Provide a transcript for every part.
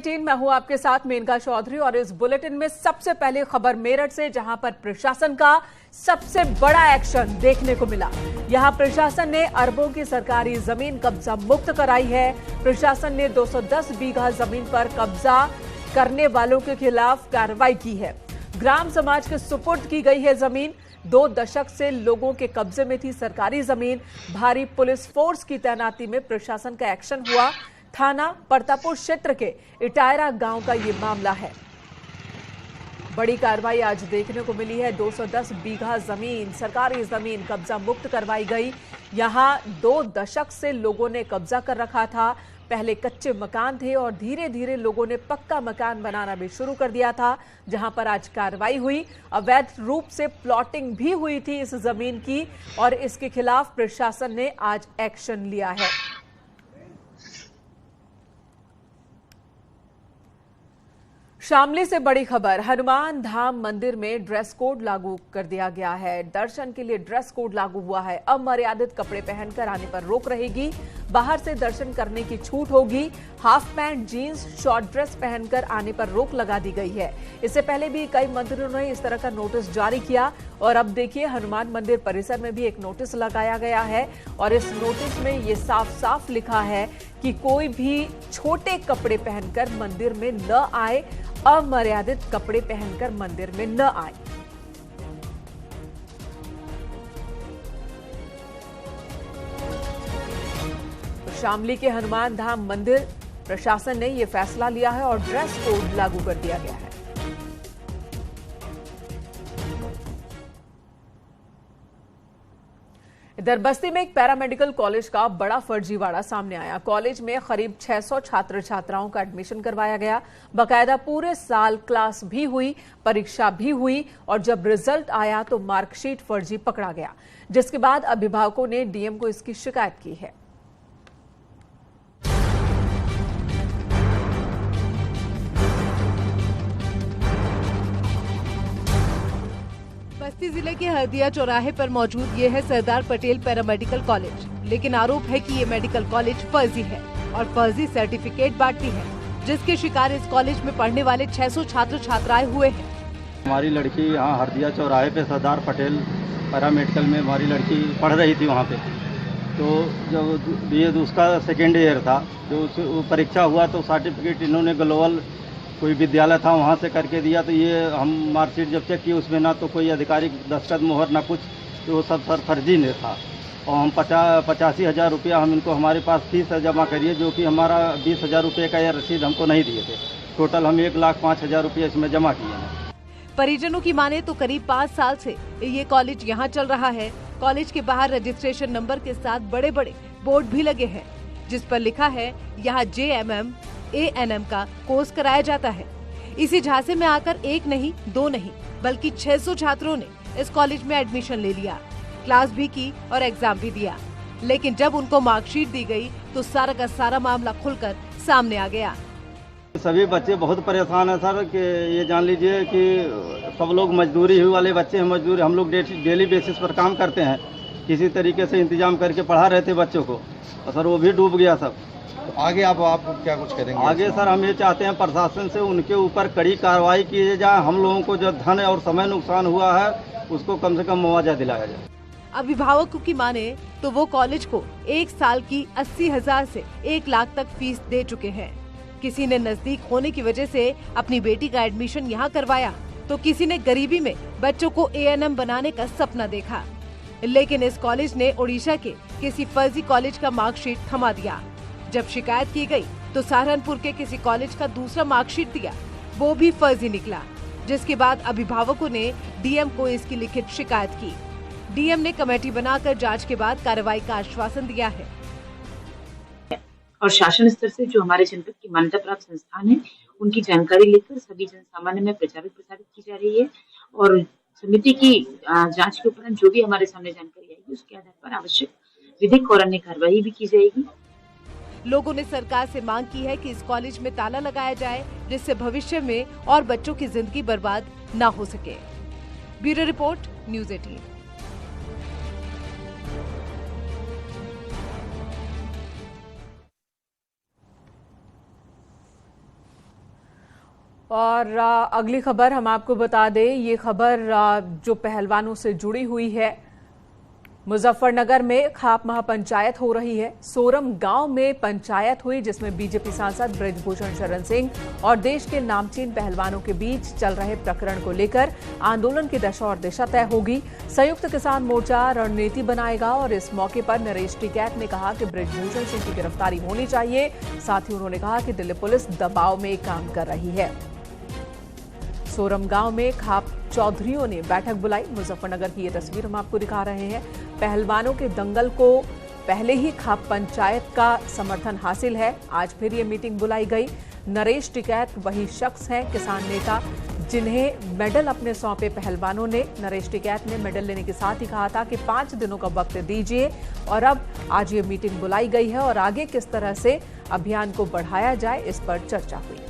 18 मैं हूं आपके साथ मेनका चौधरी और इस बुलेटिन में सबसे पहले खबर मेरठ से, जहां पर प्रशासन का सबसे बड़ा एक्शन देखने को मिला। यहां प्रशासन ने अरबों की सरकारी जमीन कब्जा मुक्त कराई है। प्रशासन ने 210 बीघा जमीन पर कब्जा करने वालों के खिलाफ कार्रवाई की है। ग्राम समाज के सुपुर्द की गई है जमीन। 2 दशक से लोगों के कब्जे में थी सरकारी जमीन। भारी पुलिस फोर्स की तैनाती में प्रशासन का एक्शन हुआ। थाना परतापुर क्षेत्र के इटायरा गांव का ये मामला है। बड़ी कार्रवाई आज देखने को मिली है। 210 बीघा जमीन, सरकारी जमीन कब्जा मुक्त करवाई गई। यहां 2 दशक से लोगों ने कब्जा कर रखा था। पहले कच्चे मकान थे और धीरे धीरे लोगों ने पक्का मकान बनाना भी शुरू कर दिया था, जहां पर आज कार्रवाई हुई। अवैध रूप से प्लॉटिंग भी हुई थी इस जमीन की और इसके खिलाफ प्रशासन ने आज एक्शन लिया है। शामली से बड़ी खबर, हनुमान धाम मंदिर में ड्रेस कोड लागू कर दिया गया है। दर्शन के लिए ड्रेस कोड लागू हुआ है। अमर्यादित कपड़े पहनकर आने पर रोक रहेगी। बाहर से दर्शन करने की छूट होगी। Half pant, jeans, short dress पहनकर आने पर रोक लगा दी गई है। इससे पहले भी कई मंदिरों ने इस तरह का नोटिस जारी किया और अब देखिए हनुमान मंदिर परिसर में भी एक नोटिस लगाया गया है और इस नोटिस में ये साफ साफ लिखा है कि कोई भी छोटे कपड़े पहनकर मंदिर में न आए, अमर्यादित कपड़े पहनकर मंदिर में न आए। शामली के हनुमान धाम मंदिर प्रशासन ने यह फैसला लिया है और ड्रेस कोड लागू कर दिया गया है। इधर बस्ती में एक पैरामेडिकल कॉलेज का बड़ा फर्जीवाड़ा सामने आया। कॉलेज में करीब 600 छात्र छात्राओं का एडमिशन करवाया गया। बाकायदा पूरे साल क्लास भी हुई, परीक्षा भी हुई और जब रिजल्ट आया तो मार्कशीट फर्जी पकड़ा गया, जिसके बाद अभिभावकों ने डीएम को इसकी शिकायत की है। बस्ती जिले के हरदिया चौराहे पर मौजूद ये है सरदार पटेल पैरामेडिकल कॉलेज, लेकिन आरोप है कि ये मेडिकल कॉलेज फर्जी है और फर्जी सर्टिफिकेट बांटती है, जिसके शिकार इस कॉलेज में पढ़ने वाले 600 छात्र छात्राएं हुए हैं। हमारी लड़की यहाँ हरदिया चौराहे पे सरदार पटेल पैरामेडिकल में हमारी लड़की पढ़ रही थी वहाँ पे। तो जब ये उसका सेकेंड ईयर था, जो परीक्षा हुआ तो सर्टिफिकेट इन्होंने ग्लोबल कोई विद्यालय था वहाँ से करके दिया। तो ये हम मार्कशीट जब चेक किए उसमें ना तो कोई आधिकारिक दस्तखत मोहर ना कुछ, तो वो सब सर फर्जी ने था। और हम 85,000 रुपया हम इनको हमारे पास फीस जमा करिए, जो कि हमारा 20,000 रुपये का यह रसीद हमको नहीं दिए थे। टोटल हम 1,05,000 रुपये इसमें जमा किए हैं। परिजनों की माने तो करीब 5 साल से ये कॉलेज यहाँ चल रहा है। कॉलेज के बाहर रजिस्ट्रेशन नंबर के साथ बड़े बड़े बोर्ड भी लगे हैं, जिस पर लिखा है यहाँ JMM ANM का कोर्स कराया जाता है। इसी झांसे में आकर 1 नहीं 2 नहीं बल्कि 600 छात्रों ने इस कॉलेज में एडमिशन ले लिया, क्लास भी की और एग्जाम भी दिया। लेकिन जब उनको मार्कशीट दी गई तो सारा का सारा मामला खुलकर सामने आ गया। सभी बच्चे बहुत परेशान हैं सर, कि ये जान लीजिए कि सब लोग मजदूरी वाले बच्चे हैं। मजदूरी हम लोग डेली बेसिस पर काम करते हैं, किसी तरीके से इंतजाम करके पढ़ा रहे थे बच्चों को, और सर वो भी डूब गया सब। आगे आप क्या कुछ करेंगे? आगे सर हम ये चाहते हैं प्रशासन से उनके ऊपर कड़ी कार्रवाई की जाए। हम लोगों को जो धन और समय नुकसान हुआ है उसको कम से कम मुआवजा दिलाया जाए। अभिभावकों की माने तो वो कॉलेज को 1 साल की 80,000 से 1 लाख तक फीस दे चुके हैं। किसी ने नजदीक होने की वजह से अपनी बेटी का एडमिशन यहाँ करवाया, तो किसी ने गरीबी में बच्चों को ANM बनाने का सपना देखा। लेकिन इस कॉलेज ने ओडिशा के किसी फर्जी कॉलेज का मार्कशीट थमा दिया। जब शिकायत की गई तो सहारनपुर के किसी कॉलेज का दूसरा मार्कशीट दिया, वो भी फर्जी निकला, जिसके बाद अभिभावकों ने डीएम को इसकी लिखित शिकायत की। डीएम ने कमेटी बनाकर जांच के बाद कार्रवाई का आश्वासन दिया है। और शासन स्तर से जो हमारे जनपद की मान्यता प्राप्त संस्थान है, उनकी जानकारी लेकर सभी जन सामान्य में प्रचारित प्रसारित की जा रही है और समिति की जांच के उपरांत जो भी हमारे सामने जानकारी आएगी उसके आधार पर आवश्यक विधिक और अन्य कार्रवाई भी की जाएगी। लोगों ने सरकार से मांग की है कि इस कॉलेज में ताला लगाया जाए, जिससे भविष्य में और बच्चों की जिंदगी बर्बाद न हो सके। Bureau report, news 18। और अगली खबर हम आपको बता दें, ये खबर जो पहलवानों से जुड़ी हुई है। मुजफ्फरनगर में खाप महापंचायत हो रही है। सोरम गांव में पंचायत हुई जिसमें बीजेपी सांसद बृजभूषण शरण सिंह और देश के नामचीन पहलवानों के बीच चल रहे प्रकरण को लेकर आंदोलन की दशा और दिशा तय होगी। संयुक्त किसान मोर्चा रणनीति बनाएगा और इस मौके पर नरेश टिकैत ने कहा कि बृजभूषण सिंह की गिरफ्तारी होनी चाहिए। साथ ही उन्होंने कहा कि दिल्ली पुलिस दबाव में काम कर रही है। सोरम गांव में खाप चौधरियों ने बैठक बुलाई। मुजफ्फरनगर की ये तस्वीर हम आपको दिखा रहे हैं। पहलवानों के दंगल को पहले ही खाप पंचायत का समर्थन हासिल है। आज फिर ये मीटिंग बुलाई गई। नरेश टिकैत वही शख्स हैं, किसान नेता, जिन्हें मेडल अपने सौंपे पहलवानों ने। नरेश टिकैत ने मेडल लेने के साथ ही कहा था कि 5 दिनों का वक्त दीजिए और अब आज ये मीटिंग बुलाई गई है और आगे किस तरह से अभियान को बढ़ाया जाए इस पर चर्चा हुई।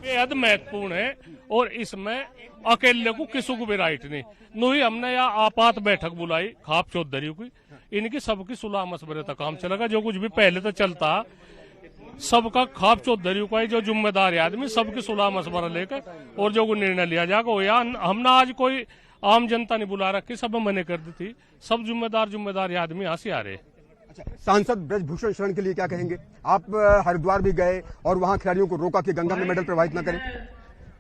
बेहद महत्वपूर्ण है और इसमें अकेले को किसी को भी राइट नहीं। नूही हमने यहाँ आपात बैठक बुलाई खाप चौधरी की, इनकी सबकी सुलह मशवरे तक काम चलेगा। जो कुछ भी पहले तो चलता सबका खाप चौधरी का जो जिम्मेदार आदमी सबकी सुलह मशवरा लेकर और जो निर्णय लिया जाएगा वो यहाँ हमने आज कोई आम जनता नहीं बुला रखी, सब मैंने कर दी थी। सब जिम्मेदार आदमी यहाँ से आ रहे। सांसद बृजभूषण शरण के लिए क्या कहेंगे? आप हरिद्वार भी गए और वहां खिलाड़ियों को रोका कि गंगा में मेडल प्रवाहित न करें।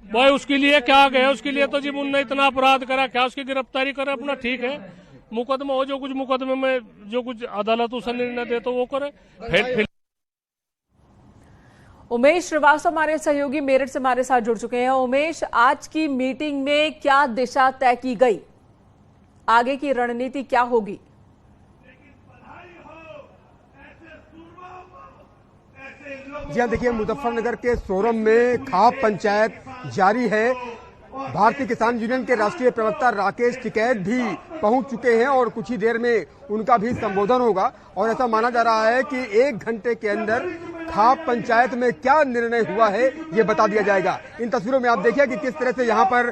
भाई उसके लिए क्या गए? उसके लिए तो जब उनने इतना अपराध करा, क्या उसकी गिरफ्तारी करे अपना? ठीक है, मुकदमा हो, जो कुछ मुकदमे में जो कुछ अदालत उसे निर्णय दे तो वो करे। फिर उमेश श्रीवास्तव हमारे सहयोगी मेरठ से हमारे साथ जुड़ चुके हैं। उमेश, आज की मीटिंग में क्या दिशा तय की गई? आगे की रणनीति क्या होगी? जी हाँ, देखिए मुजफ्फरनगर के सोरम में खाप पंचायत जारी है। भारतीय किसान यूनियन के राष्ट्रीय प्रवक्ता राकेश टिकैत भी पहुंच चुके हैं और कुछ ही देर में उनका भी संबोधन होगा और ऐसा माना जा रहा है कि 1 घंटे के अंदर खाप पंचायत में क्या निर्णय हुआ है ये बता दिया जाएगा। इन तस्वीरों में आप देखिए कि किस तरह से यहाँ पर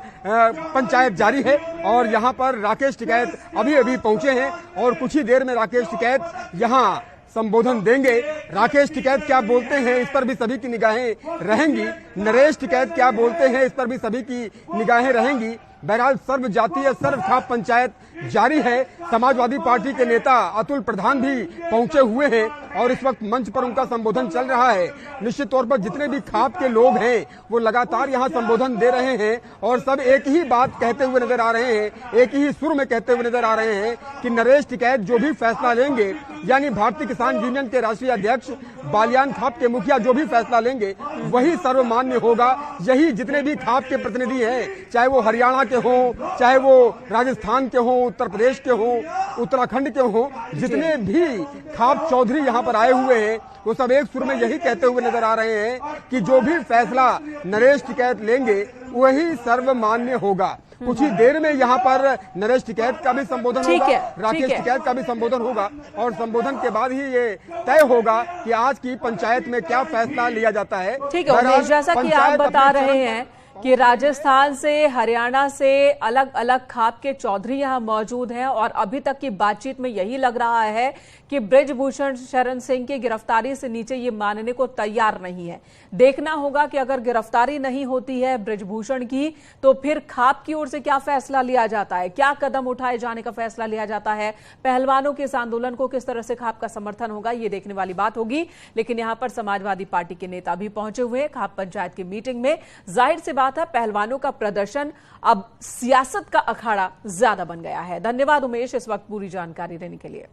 पंचायत जारी है और यहाँ पर राकेश टिकैत अभी पहुंचे हैं और कुछ ही देर में राकेश टिकैत यहाँ संबोधन देंगे। राकेश टिकैत क्या बोलते हैं इस पर भी सभी की निगाहें रहेंगी। नरेश टिकैत क्या बोलते हैं इस पर भी सभी की निगाहें रहेंगी। बहरहाल सर्व जातीय सर्व खाप पंचायत जारी है। समाजवादी पार्टी के नेता अतुल प्रधान भी पहुंचे हुए हैं और इस वक्त मंच पर उनका संबोधन चल रहा है। निश्चित तौर पर जितने भी खाप के लोग हैं वो लगातार यहां संबोधन दे रहे हैं और सब एक ही बात कहते हुए नजर आ रहे हैं, एक ही सुर में कहते हुए नजर आ रहे हैं कि नरेश टिकैत जो भी फैसला लेंगे, यानी भारतीय किसान यूनियन के राष्ट्रीय अध्यक्ष बालियान खाप के मुखिया जो भी फैसला लेंगे वही सर्वमान्य होगा। यही जितने भी खाप के प्रतिनिधि हैं, चाहे वो हरियाणा के हो, चाहे वो राजस्थान के हो, उत्तर प्रदेश के हो, उत्तराखंड के हो, जितने भी खाप चौधरी यहाँ पर आए हुए हैं वो सब एक सुर में यही कहते हुए नजर आ रहे हैं कि जो भी फैसला नरेश टिकैत लेंगे वही सर्वमान्य होगा। कुछ ही देर में यहाँ पर नरेश टिकैत का भी संबोधन होगा, राकेश टिकैत का भी संबोधन होगा और संबोधन के बाद ही ये तय होगा कि आज की पंचायत में क्या फैसला लिया जाता है। ठीक है उमेश, जैसा कि आप बता रहे हैं कि राजस्थान से, हरियाणा से अलग अलग खाप के चौधरी यहां मौजूद हैं और अभी तक की बातचीत में यही लग रहा है कि बृजभूषण शरण सिंह की गिरफ्तारी से नीचे ये मानने को तैयार नहीं है। देखना होगा कि अगर गिरफ्तारी नहीं होती है बृजभूषण की तो फिर खाप की ओर से क्या फैसला लिया जाता है, क्या कदम उठाए जाने का फैसला लिया जाता है, पहलवानों के इस आंदोलन को किस तरह से खाप का समर्थन होगा, ये देखने वाली बात होगी। लेकिन यहां पर समाजवादी पार्टी के नेता भी पहुंचे हुए हैं खाप पंचायत की मीटिंग में। जाहिर सी बात है पहलवानों का प्रदर्शन अब सियासत का अखाड़ा ज्यादा बन गया है। धन्यवाद उमेश इस वक्त पूरी जानकारी देने के लिए।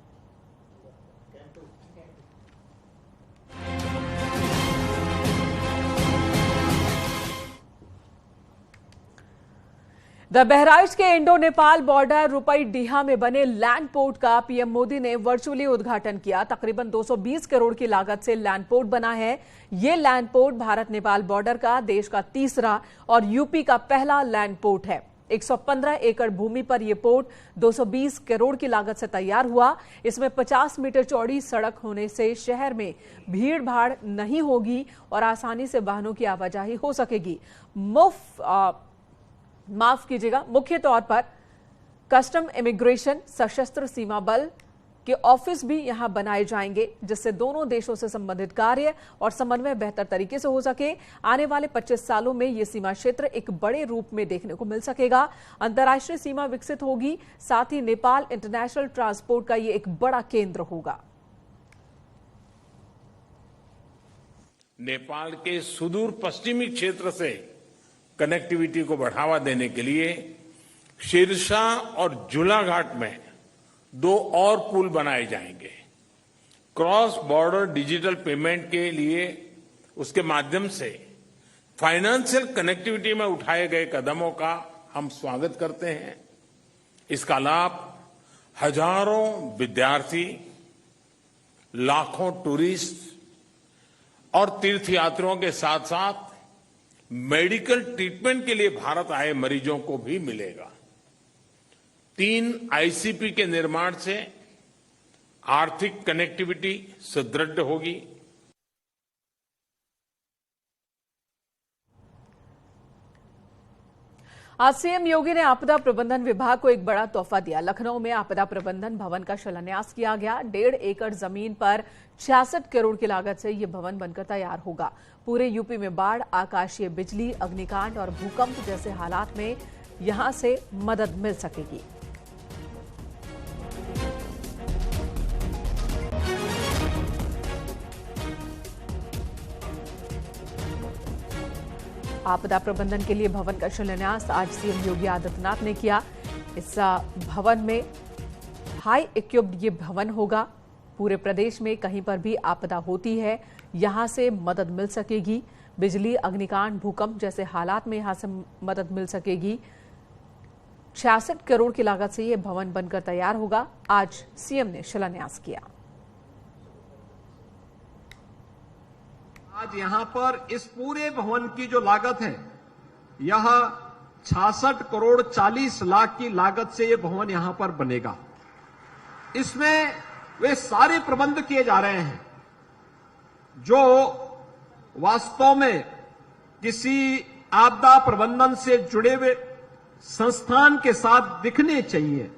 बहराइच के इंडो नेपाल बॉर्डर रुपईडीहा में बने लैंड पोर्ट का पीएम मोदी ने वर्चुअली उद्घाटन किया। तकरीबन 220 करोड़ की लागत से लैंड पोर्ट बना है। ये land port Bharat Nepal border का देश का तीसरा और यूपी का पहला लैंड पोर्ट है। 115 एकड़ भूमि पर यह पोर्ट 220 करोड़ की लागत से तैयार हुआ। इसमें 50 मीटर चौड़ी सड़क होने से शहर में भीड़ भाड़ नहीं होगी और आसानी से वाहनों की आवाजाही हो सकेगी। माफ कीजिएगा, मुख्य तौर पर कस्टम, इमिग्रेशन, सशस्त्र सीमा बल, के ऑफिस भी यहां बनाए जाएंगे, जिससे दोनों देशों से संबंधित कार्य और समन्वय बेहतर तरीके से हो सके। आने वाले 25 सालों में यह सीमा क्षेत्र एक बड़े रूप में देखने को मिल सकेगा। अंतर्राष्ट्रीय सीमा विकसित होगी, साथ ही नेपाल इंटरनेशनल ट्रांसपोर्ट का यह एक बड़ा केंद्र होगा। नेपाल के सुदूर पश्चिमी क्षेत्र से कनेक्टिविटी को बढ़ावा देने के लिए सिरसा और झूलाघाट में 2 और पुल बनाए जाएंगे। क्रॉस बॉर्डर डिजिटल पेमेंट के लिए उसके माध्यम से फाइनेंशियल कनेक्टिविटी में उठाए गए कदमों का हम स्वागत करते हैं। इसका लाभ हजारों विद्यार्थी, लाखों टूरिस्ट और तीर्थयात्रियों के साथ साथ मेडिकल ट्रीटमेंट के लिए भारत आए मरीजों को भी मिलेगा। 3 आईसीपी के निर्माण से आर्थिक कनेक्टिविटी सुदृढ़ होगी। आज सीएम योगी ने आपदा प्रबंधन विभाग को एक बड़ा तोहफा दिया। लखनऊ में आपदा प्रबंधन भवन का शिलान्यास किया गया। 1.5 एकड़ जमीन पर 66 करोड़ की लागत से यह भवन बनकर तैयार होगा। पूरे यूपी में बाढ़, आकाशीय बिजली, अग्निकांड और भूकंप जैसे हालात में यहां से मदद मिल सकेगी। आपदा प्रबंधन के लिए भवन का शिलान्यास आज सीएम योगी आदित्यनाथ ने किया। इस भवन में हाई इक्विप्ड ये भवन होगा। पूरे प्रदेश में कहीं पर भी आपदा होती है, यहां से मदद मिल सकेगी। बिजली, अग्निकांड, भूकंप जैसे हालात में यहां से मदद मिल सकेगी। 66 करोड़ की लागत से यह भवन बनकर तैयार होगा। आज सीएम ने शिलान्यास किया। आज यहां पर इस पूरे भवन की जो लागत है, यह 66 करोड़ 40 लाख की लागत से यह भवन यहां पर बनेगा। इसमें वे सारे प्रबंध किए जा रहे हैं जो वास्तव में किसी आपदा प्रबंधन से जुड़े हुए संस्थान के साथ दिखने चाहिए।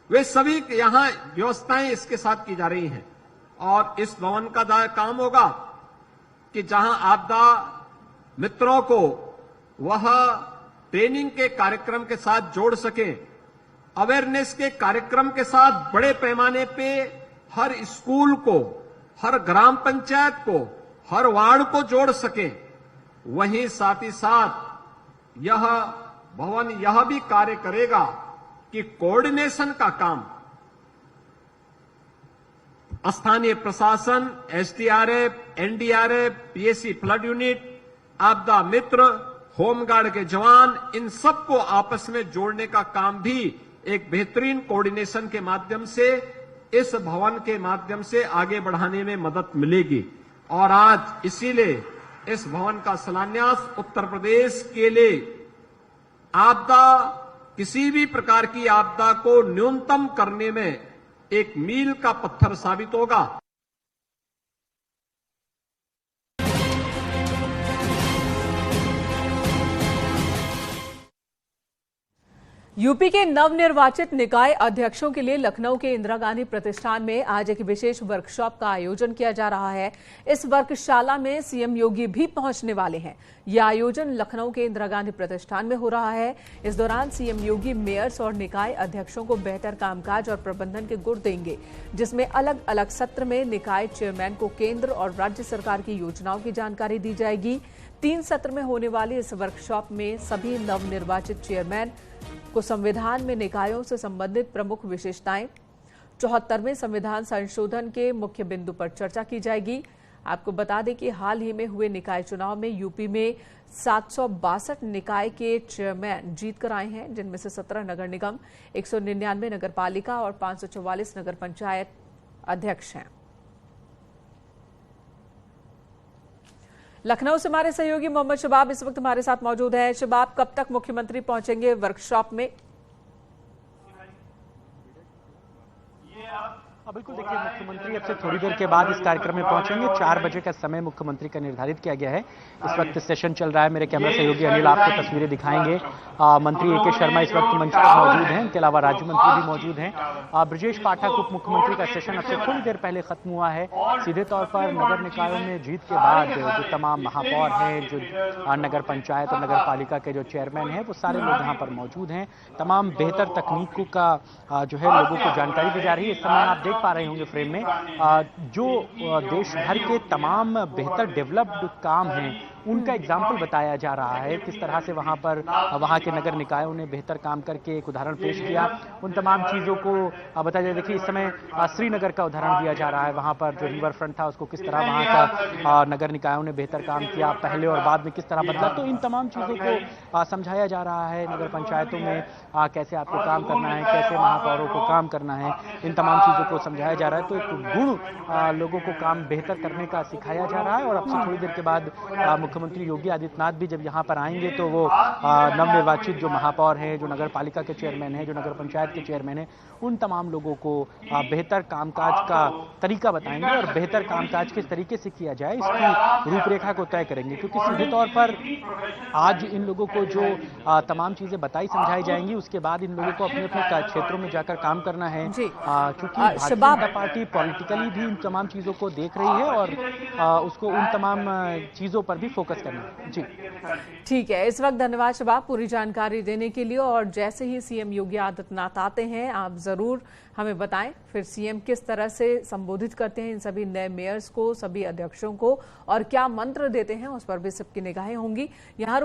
वे सभी यहां व्यवस्थाएं इसके साथ की जा रही हैं और इस भवन का काम होगा कि जहां आपदा मित्रों को वह ट्रेनिंग के कार्यक्रम के साथ जोड़ सके, अवेयरनेस के कार्यक्रम के साथ बड़े पैमाने पे हर स्कूल को, हर ग्राम पंचायत को, हर वार्ड को जोड़ सके। वहीं साथ ही साथ यह भवन यह भी कार्य करेगा कि कोऑर्डिनेशन का काम स्थानीय प्रशासन, SDRF, NDRF, PAC flood unit, आपदा मित्र, होमगार्ड के जवान, इन सबको आपस में जोड़ने का काम भी एक बेहतरीन कोऑर्डिनेशन के माध्यम से, इस भवन के माध्यम से आगे बढ़ाने में मदद मिलेगी। और आज इसीलिए इस भवन का शिलान्यास उत्तर प्रदेश के लिए आपदा, किसी भी प्रकार की आपदा को न्यूनतम करने में एक मील का पत्थर साबित होगा। यूपी के नवनिर्वाचित निकाय अध्यक्षों के लिए लखनऊ के इंदिरा गांधी प्रतिष्ठान में आज एक विशेष वर्कशॉप का आयोजन किया जा रहा है। इस वर्कशाला में सीएम योगी भी पहुंचने वाले हैं। यह आयोजन लखनऊ के इंदिरा गांधी प्रतिष्ठान में हो रहा है। इस दौरान सीएम योगी मेयर्स और निकाय अध्यक्षों को बेहतर कामकाज और प्रबंधन के गुर देंगे, जिसमें अलग अलग सत्र में निकाय चेयरमैन को केंद्र और राज्य सरकार की योजनाओं की जानकारी दी जाएगी। 3 सत्र में होने वाली इस वर्कशॉप में सभी नवनिर्वाचित चेयरमैन को संविधान में निकायों से संबंधित प्रमुख विशेषताएं, 74वें संविधान संशोधन के मुख्य बिंदु पर चर्चा की जाएगी। आपको बता दें कि हाल ही में हुए निकाय चुनाव में यूपी में 762 निकाय के चेयरमैन जीत कर आए हैं, जिनमें से 17 नगर निगम, 199 नगर पालिका और 544 नगर पंचायत अध्यक्ष हैं। लखनऊ से हमारे सहयोगी मोहम्मद शबाब इस वक्त हमारे साथ मौजूद है। शबाब, कब तक मुख्यमंत्री पहुंचेंगे वर्कशॉप में? बिल्कुल देखिए, मुख्यमंत्री अब से थोड़ी देर के बाद इस कार्यक्रम में पहुंचेंगे। 4 बजे का समय मुख्यमंत्री का निर्धारित किया गया है। इस वक्त सेशन चल रहा है। मेरे कैमरा सहयोगी अनिल आपको तस्वीरें दिखाएंगे। मंत्री ए.के. शर्मा इस वक्त मंच पर मौजूद हैं। इनके अलावा राज्य मंत्री भी मौजूद हैं। ब्रजेश पाठक उप मुख्यमंत्री का सेशन अब से थोड़ी देर पहले खत्म हुआ है। सीधे तौर पर नगर निकायों में जीत के बाद जो तमाम महापौर हैं, जो नगर पंचायत और नगर पालिका के जो चेयरमैन हैं, वो सारे लोग यहाँ पर मौजूद हैं। तमाम बेहतर तकनीकों का जो है लोगों को जानकारी दी जा रही है। इस समय आप देख पा रहे होंगे फ्रेम में जो देश भर के तमाम बेहतर डेवलप्ड काम हैं उनका एग्जाम्पल बताया जा रहा है। किस तरह से वहाँ के नगर निकायों ने बेहतर काम करके एक उदाहरण पेश किया, उन तमाम चीज़ों को बताया जाए। देखिए, इस समय श्रीनगर का उदाहरण दिया जा रहा है। वहाँ पर जो रिवर फ्रंट था उसको किस तरह वहाँ का नगर निकायों ने बेहतर काम किया, पहले और बाद में किस तरह बदला। तो इन तमाम चीज़ों को समझाया जा रहा है। नगर पंचायतों में कैसे आपको काम करना है, कैसे महापौरों को काम करना है, इन तमाम चीज़ों को समझाया जा रहा है। तो एक गुण लोगों को काम बेहतर करने का सिखाया जा रहा है। और अब से थोड़ी देर के बाद मुख्यमंत्री योगी आदित्यनाथ भी जब यहाँ पर आएंगे तो वो नवनिर्वाचित जो महापौर हैं, जो नगर पालिका के चेयरमैन हैं, जो नगर पंचायत के चेयरमैन हैं, उन तमाम लोगों को बेहतर कामकाज का तरीका बताएंगे और बेहतर कामकाज किस तरीके से किया जाए इसकी रूपरेखा को तय करेंगे। क्योंकि सीधे तौर पर आज इन लोगों को जो तमाम चीजें बताई समझाई जाएंगी, उसके बाद इन लोगों को अपने अपने क्षेत्रों में जाकर काम करना है। चूंकि भारतीय जनता पार्टी पॉलिटिकली भी इन तमाम चीजों को देख रही है और उसको उन तमाम चीजों पर भी फोकस करना है। जी ठीक है, इस वक्त धन्यवाद शबाब पूरी जानकारी देने के लिए। और जैसे ही सीएम योगी आदित्यनाथ आते हैं आप जरूर हमें बताएं फिर सीएम किस तरह से संबोधित करते हैं इन सभी नए मेयर्स को, सभी अध्यक्षों को, और क्या मंत्र देते हैं उस पर भी सबकी निगाहें होंगी। यहाँ